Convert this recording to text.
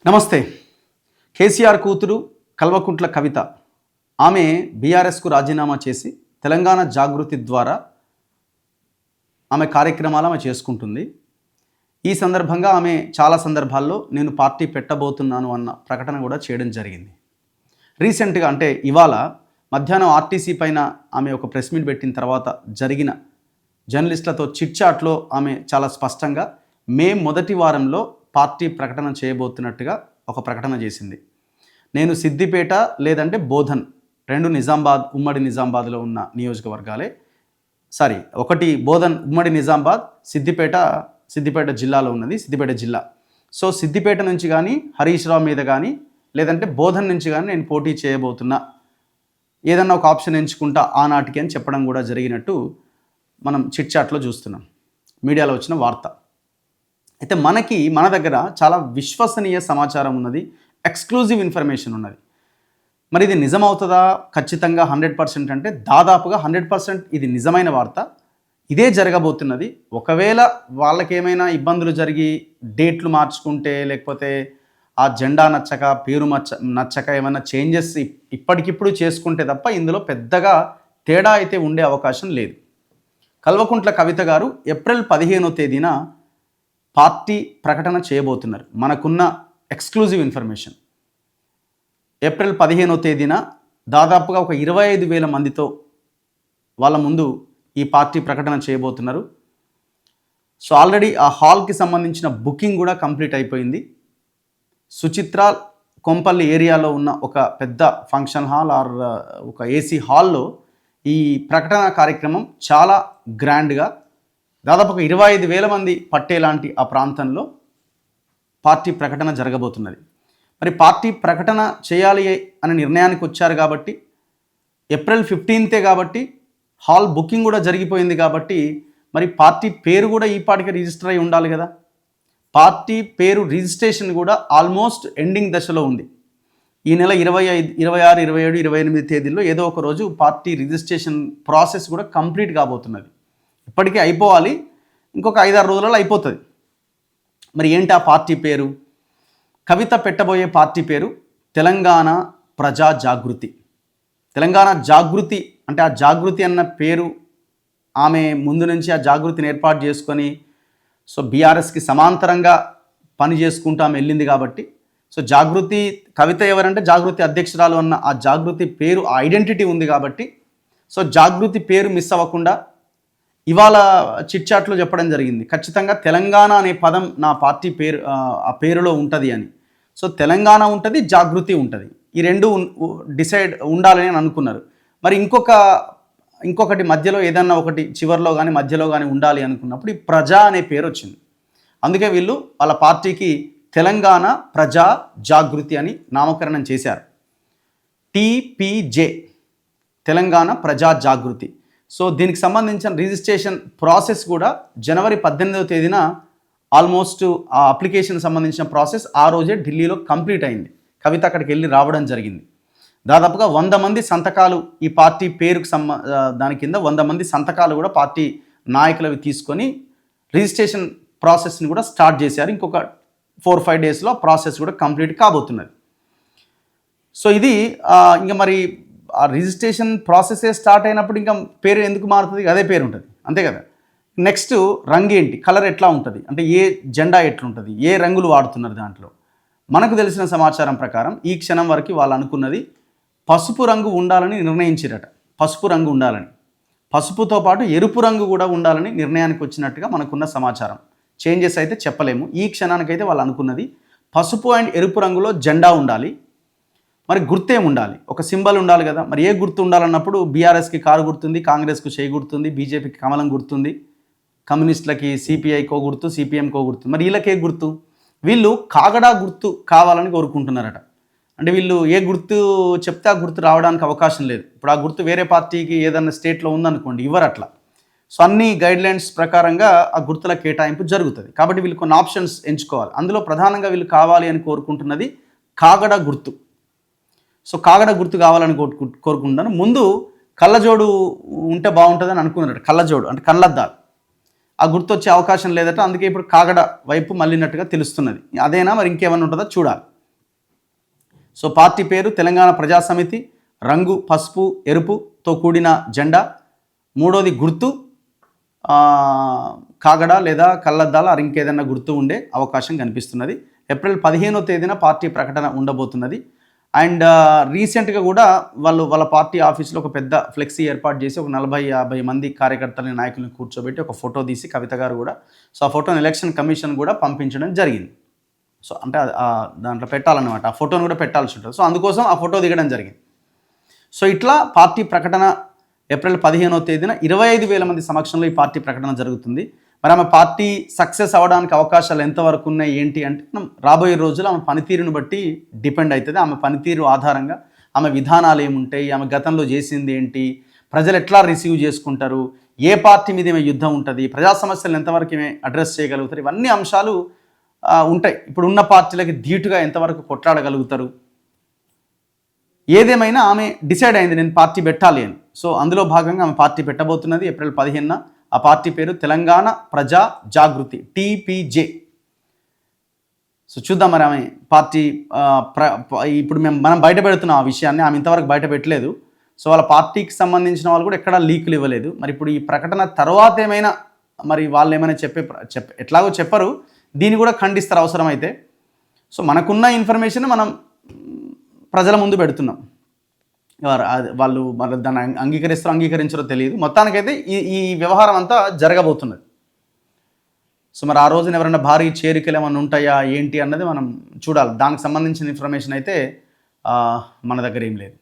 నమస్తే. కేసీఆర్ కూతురు కల్వకుంట్ల కవిత ఆమె బీఆర్ఎస్కు రాజీనామా చేసి తెలంగాణ జాగృతి ద్వారా ఆమె కార్యక్రమాలు ఆమె చేసుకుంటుంది. ఈ సందర్భంగా ఆమె చాలా సందర్భాల్లో నేను పార్టీ పెట్టబోతున్నాను అన్న ప్రకటన కూడా చేయడం జరిగింది. రీసెంట్గా అంటే ఇవాళ మధ్యాహ్నం ఆర్టీసీ పైన ఆమె ఒక ప్రెస్ మీట్ పెట్టిన తర్వాత జరిగిన జర్నలిస్టులతో చిట్చాట్లో ఆమె చాలా స్పష్టంగా మే మొదటి వారంలో పార్టీ ప్రకటన చేయబోతున్నట్టుగా ఒక ప్రకటన చేసింది. నేను సిద్దిపేట లేదంటే బోధన్, రెండు నిజామాబాద్, ఉమ్మడి నిజామాబాద్లో ఉన్న నియోజకవర్గాలే. ఒకటి బోధన్ ఉమ్మడి నిజామాబాద్, సిద్దిపేట జిల్లాలో ఉన్నది, సిద్దిపేట జిల్లా. సో సిద్దిపేట నుంచి కానీ హరీష్ రావు మీద కానీ లేదంటే బోధన్ నుంచి కానీ నేను పోటీ చేయబోతున్నా, ఏదన్నా ఒక ఆప్షన్ ఎంచుకుంటా ఆనాటికి అని చెప్పడం కూడా జరిగినట్టు మనం చిట్చాట్లో చూస్తున్నాం, మీడియాలో వచ్చిన వార్త. అయితే మన దగ్గర చాలా విశ్వసనీయ సమాచారం ఉన్నది, ఎక్స్క్లూజివ్ ఇన్ఫర్మేషన్ ఉన్నది. మరి ఇది నిజమవుతుందా? ఖచ్చితంగా 100% అంటే దాదాపుగా 100% ఇది నిజమైన వార్త. ఇదే జరగబోతున్నది. ఒకవేళ వాళ్ళకేమైనా ఇబ్బందులు జరిగి డేట్లు మార్చుకుంటే, లేకపోతే ఆ జెండా నచ్చక, పేరు నచ్చక ఏమైనా చేంజెస్ ఇప్పటికిప్పుడు చేసుకుంటే తప్ప ఇందులో పెద్దగా తేడా అయితే ఉండే అవకాశం లేదు. కల్వకుంట్ల కవిత గారు ఏప్రిల్ 15వ తేదీన పార్టీ ప్రకటన చేయబోతున్నారు. మనకున్న ఎక్స్క్లూజివ్ ఇన్ఫర్మేషన్ ఏప్రిల్ 15వ తేదీన దాదాపుగా ఒక 25,000 మందితో వాళ్ళ ముందు ఈ పార్టీ ప్రకటన చేయబోతున్నారు. సో ఆల్రెడీ ఆ హాల్కి సంబంధించిన బుకింగ్ కూడా కంప్లీట్ అయిపోయింది. సుచిత్ర కొంపల్లి ఏరియాలో ఉన్న ఒక పెద్ద ఫంక్షన్ హాల్ ఆర్ ఒక ఏసీ హాల్లో ఈ ప్రకటన కార్యక్రమం చాలా గ్రాండ్గా దాదాపుగా 25,000 మంది పట్టేలాంటి ఆ ప్రాంతంలో పార్టీ ప్రకటన జరగబోతున్నది. మరి పార్టీ ప్రకటన చేయాలి అనే నిర్ణయానికి వచ్చారు కాబట్టి ఏప్రిల్ 15థే కాబట్టి హాల్ బుకింగ్ కూడా జరిగిపోయింది కాబట్టి మరి పార్టీ పేరు కూడా ఈ పాటికి రిజిస్టర్ అయి ఉండాలి కదా. పార్టీ పేరు రిజిస్ట్రేషన్ కూడా ఆల్మోస్ట్ ఎండింగ్ దశలో ఉంది. ఈ నెల 25, 26, 27, 28 తేదీల్లో ఏదో ఒక రోజు పార్టీ రిజిస్ట్రేషన్ ప్రాసెస్ కూడా కంప్లీట్ కాబోతున్నది. ఇప్పటికీ అయిపోవాలి, ఇంకొక 5-6 రోజులలో అయిపోతుంది. మరి ఏంటి ఆ పార్టీ పేరు? కవిత పెట్టబోయే పార్టీ పేరు తెలంగాణ ప్రజా జాగృతి. తెలంగాణ జాగృతి అంటే ఆ జాగృతి అన్న పేరు ఆమె ముందు నుంచి ఆ జాగృతిని ఏర్పాటు చేసుకొని సో బీఆర్ఎస్కి సమాంతరంగా పని చేసుకుంటూ ఆమె వెళ్ళింది కాబట్టి సో జాగృతి కవిత ఎవరంటే జాగృతి అధ్యక్షురాలు అన్న ఆ జాగృతి పేరు, ఆ ఐడెంటిటీ ఉంది కాబట్టి సో జాగృతి పేరు మిస్ అవ్వకుండా ఇవాళ చిట్చాట్లో చెప్పడం జరిగింది. ఖచ్చితంగా తెలంగాణ అనే పదం నా పార్టీ పేరు ఆ పేరులో ఉంటుంది అని. సో తెలంగాణ ఉంటుంది, జాగృతి ఉంటుంది, ఈ రెండు డిసైడ్ ఉండాలని అని అనుకున్నారు. మరి ఇంకొకటి మధ్యలో ఏదన్నా ఒకటి చివరిలో కానీ మధ్యలో కానీ ఉండాలి అనుకున్నప్పుడు ఈ ప్రజా అనే పేరు వచ్చింది. అందుకే వీళ్ళు వాళ్ళ పార్టీకి తెలంగాణ ప్రజా జాగృతి అని నామకరణం చేశారు. TPJ, తెలంగాణ ప్రజా జాగృతి. సో దీనికి సంబంధించిన రిజిస్ట్రేషన్ ప్రాసెస్ కూడా జనవరి 18వ తేదీన ఆల్మోస్ట్ ఆ అప్లికేషన్ సంబంధించిన ప్రాసెస్ ఆ రోజే ఢిల్లీలో కంప్లీట్ అయింది. కవిత అక్కడికి వెళ్ళి రావడం జరిగింది. దాదాపుగా 100 మంది సంతకాలు ఈ పార్టీ పేరుకు దాని కింద 100 మంది సంతకాలు కూడా పార్టీ నాయకులవి తీసుకొని రిజిస్ట్రేషన్ ప్రాసెస్ని కూడా స్టార్ట్ చేశారు. ఇంకొక 4-5 డేస్లో ప్రాసెస్ కూడా కంప్లీట్ కాబోతున్నది. సో ఇది ఇంకా మరి ఆ రిజిస్ట్రేషన్ ప్రాసెసే స్టార్ట్ అయినప్పుడు ఇంకా పేరు ఎందుకు మారుతుంది? అదే పేరు ఉంటుంది, అంతే కదా. నెక్స్ట్ రంగు ఏంటి, కలర్ ఎట్లా ఉంటుంది, అంటే ఏ జెండా ఎట్లుంటుంది, ఏ రంగులు వాడుతున్నారు దాంట్లో. మనకు తెలిసిన సమాచారం ప్రకారం ఈ క్షణం వరకు వాళ్ళు అనుకున్నది పసుపు రంగు ఉండాలని నిర్ణయించారట. పసుపు రంగు ఉండాలని, పసుపుతో పాటు ఎరుపు రంగు కూడా ఉండాలని నిర్ణయానికి వచ్చినట్టుగా మనకున్న సమాచారం. చేంజెస్ అయితే చెప్పలేము. ఈ క్షణానికైతే వాళ్ళు అనుకున్నది పసుపు అండ్ ఎరుపు రంగులో జెండా ఉండాలి. మరి గుర్తేం ఉండాలి, ఒక సింబల్ ఉండాలి కదా. మరి ఏ గుర్తు ఉండాలన్నప్పుడు బీఆర్ఎస్కి కారు గుర్తుంది, కాంగ్రెస్కు చేయి గుర్తుంది, బీజేపీకి కమలం గుర్తుంది, కమ్యూనిస్టులకి సిపిఐకో గుర్తు, సిపిఎంకో గుర్తు. మరి వీళ్ళకే గుర్తు? వీళ్ళు కాగడా గుర్తు కావాలని కోరుకుంటున్నారట. అంటే వీళ్ళు ఏ గుర్తు చెప్తే ఆ గుర్తు రావడానికి అవకాశం లేదు. ఇప్పుడు ఆ గుర్తు వేరే పార్టీకి ఏదన్నా స్టేట్లో ఉందనుకోండి, ఇవ్వరు అట్లా. సో అన్ని గైడ్లైన్స్ ప్రకారంగా ఆ గుర్తుల కేటాయింపు జరుగుతుంది. కాబట్టి వీళ్ళు కొన్ని ఆప్షన్స్ ఎంచుకోవాలి. అందులో ప్రధానంగా వీళ్ళు కావాలి అని కోరుకుంటున్నది కాగడా గుర్తు. సో కాగడ గుర్తు కావాలని కోరుకుంటున్నాను. ముందు కళ్ళజోడు ఉంటే బాగుంటుందని అనుకున్నారట. కళ్ళజోడు అంటే కళ్ళద్దాలు, ఆ గుర్తు వచ్చే అవకాశం లేదట. అందుకే ఇప్పుడు కాగడ వైపు మళ్ళినట్టుగా తెలుస్తున్నది. అదేనా మరి ఇంకేమైనా ఉంటుందో చూడాలి. సో పార్టీ పేరు తెలంగాణ ప్రజా సమితి, రంగు పసుపు ఎరుపుతో కూడిన జెండా, మూడోది గుర్తు కాగడ లేదా కళ్ళద్దాల ఇంకేదన్నా గుర్తు ఉండే అవకాశం కనిపిస్తున్నది. ఏప్రిల్ 15వ తేదీన పార్టీ ప్రకటన ఉండబోతున్నది. అండ్ రీసెంట్గా కూడా వాళ్ళ పార్టీ ఆఫీస్లో ఒక పెద్ద ఫ్లెక్సీ ఏర్పాటు చేసి ఒక 40-50 మంది కార్యకర్తలని నాయకులను కూర్చోబెట్టి ఒక ఫోటో తీసి కవిత గారు కూడా, సో ఆ ఫోటోని ఎలక్షన్ కమిషన్ కూడా పంపించడం జరిగింది. సో అంటే దాంట్లో పెట్టాలన్నమాట, ఆ ఫోటోని కూడా పెట్టాల్సి ఉంటుంది. సో అందుకోసం ఆ ఫోటో దిగడం జరిగింది. సో ఇట్లా పార్టీ ప్రకటన ఏప్రిల్ 15వ తేదీన 25,000 మంది సమక్షంలో ఈ పార్టీ ప్రకటన జరుగుతుంది. మరి ఆమె పార్టీ సక్సెస్ అవ్వడానికి అవకాశాలు ఎంతవరకు ఉన్నాయి ఏంటి అంటే మనం రాబోయే రోజులు ఆమె పనితీరును బట్టి డిపెండ్ అవుతుంది. ఆమె పనితీరు ఆధారంగా ఆమె విధానాలు ఏముంటాయి, ఆమె గతంలో చేసింది ఏంటి, ప్రజలు ఎట్లా రిసీవ్ చేసుకుంటారు, ఏ పార్టీ మీద ఏమే యుద్ధం ఉంటుంది, ప్రజా సమస్యలను ఎంతవరకు ఏమే అడ్రస్ చేయగలుగుతారు, ఇవన్నీ అంశాలు ఉంటాయి. ఇప్పుడు ఉన్న పార్టీలకి ధీటుగా ఎంతవరకు కొట్లాడగలుగుతారు. ఏదేమైనా ఆమె డిసైడ్ అయింది నేను పార్టీ పెట్టాలి అని. సో అందులో భాగంగా ఆమె పార్టీ పెట్టబోతున్నది ఏప్రిల్ 15న. ఆ పార్టీ పేరు తెలంగాణ ప్రజా జాగృతి, TPJ. సో చూద్దాం మరి ఆమె పార్టీ ఇప్పుడు మనం బయట పెడుతున్నాం ఆ విషయాన్ని, ఆమె ఇంతవరకు బయట పెట్టలేదు. సో వాళ్ళ పార్టీకి సంబంధించిన వాళ్ళు కూడా ఎక్కడా లీకులు ఇవ్వలేదు. మరి ఇప్పుడు ఈ ప్రకటన తర్వాత ఏమైనా మరి వాళ్ళు ఏమైనా ఎట్లాగో చెప్పరు, దీన్ని కూడా ఖండిస్తారు అవసరమైతే. సో మనకున్న ఇన్ఫర్మేషన్ మనం ప్రజల ముందు పెడుతున్నాం. వాళ్ళు దాన్ని అంగీకరించారో తెలియదు. మొత్తానికైతే ఈ వ్యవహారం అంతా జరగబోతున్నది. సో మరి ఆ రోజున ఎవరైనా భారీ చేరికలు ఏమైనా ఉంటాయా ఏంటి అన్నది మనం చూడాలి. దానికి సంబంధించిన ఇన్ఫర్మేషన్ అయితే మన దగ్గర ఏం లేదు.